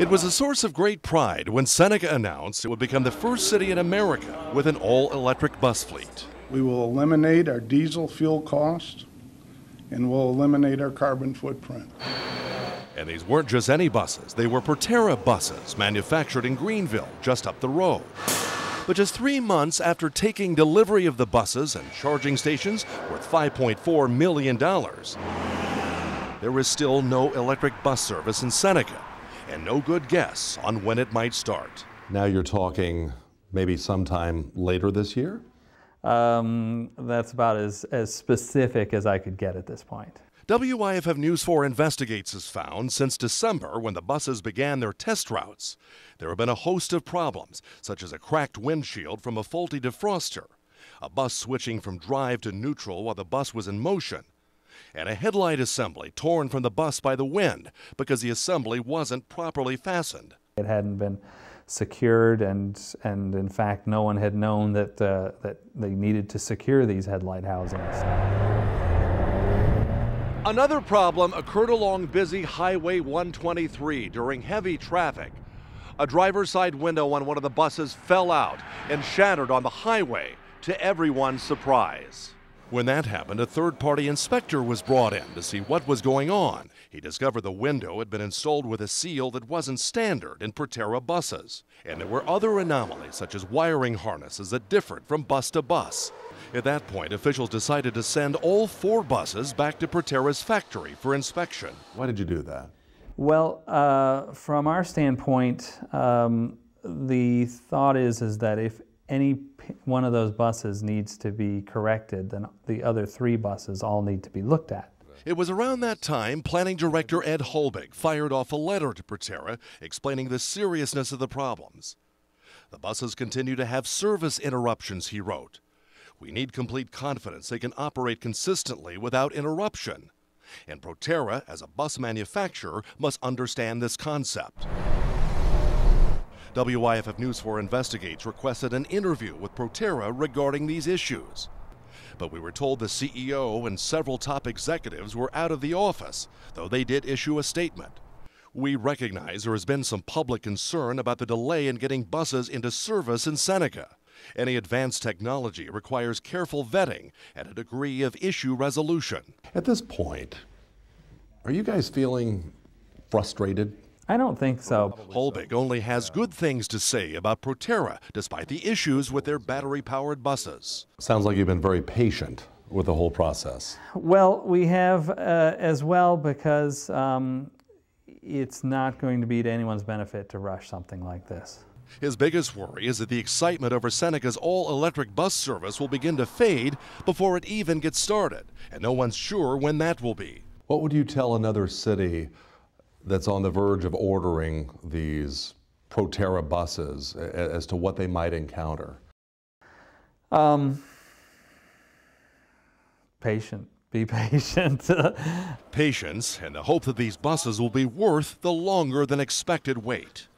It was a source of great pride when Seneca announced it would become the first city in America with an all-electric bus fleet. We will eliminate our diesel fuel cost and we'll eliminate our carbon footprint. And these weren't just any buses. They were Proterra buses, manufactured in Greenville, just up the road. But just 3 months after taking delivery of the buses and charging stations worth $5.4 million, there is still no electric bus service in Seneca, and no good guess on when it might start. Now you're talking maybe sometime later this year? That's about as specific as I could get at this point. WIFF News 4 Investigates has found since December, when the buses began their test routes, there have been a host of problems, such as a cracked windshield from a faulty defroster, a bus switching from drive to neutral while the bus was in motion, and a headlight assembly torn from the bus by the wind because the assembly wasn't properly fastened. It hadn't been secured, and in fact, no one had known that they needed to secure these headlight housings. Another problem occurred along busy Highway 123 during heavy traffic. A driver's side window on one of the buses fell out and shattered on the highway, to everyone's surprise. When that happened, a third-party inspector was brought in to see what was going on. He discovered the window had been installed with a seal that wasn't standard in Proterra buses. And there were other anomalies, such as wiring harnesses that differed from bus to bus. At that point, officials decided to send all 4 buses back to Proterra's factory for inspection. Why did you do that? Well, from our standpoint, the thought is that if any one of those buses needs to be corrected, then the other 3 buses all need to be looked at. It was around that time Planning Director Ed Holbig fired off a letter to Proterra explaining the seriousness of the problems. The buses continue to have service interruptions, he wrote. We need complete confidence they can operate consistently without interruption. And Proterra, as a bus manufacturer, must understand this concept. WIFF News 4 Investigates requested an interview with Proterra regarding these issues. But we were told the CEO and several top executives were out of the office, though they did issue a statement. We recognize there has been some public concern about the delay in getting buses into service in Seneca. Any advanced technology requires careful vetting and a degree of issue resolution. At this point, are you guys feeling frustrated? I don't think so. Holbig only has good things to say about Proterra, despite the issues with their battery-powered buses. Sounds like you've been very patient with the whole process. Well, we have as well, because it's not going to be to anyone's benefit to rush something like this. His biggest worry is that the excitement over Seneca's all-electric bus service will begin to fade before it even gets started, and no one's sure when that will be. What would you tell another city that's on the verge of ordering these Proterra buses as to what they might encounter? Patient. Be patient. Patience and the hope that these buses will be worth the longer than expected wait.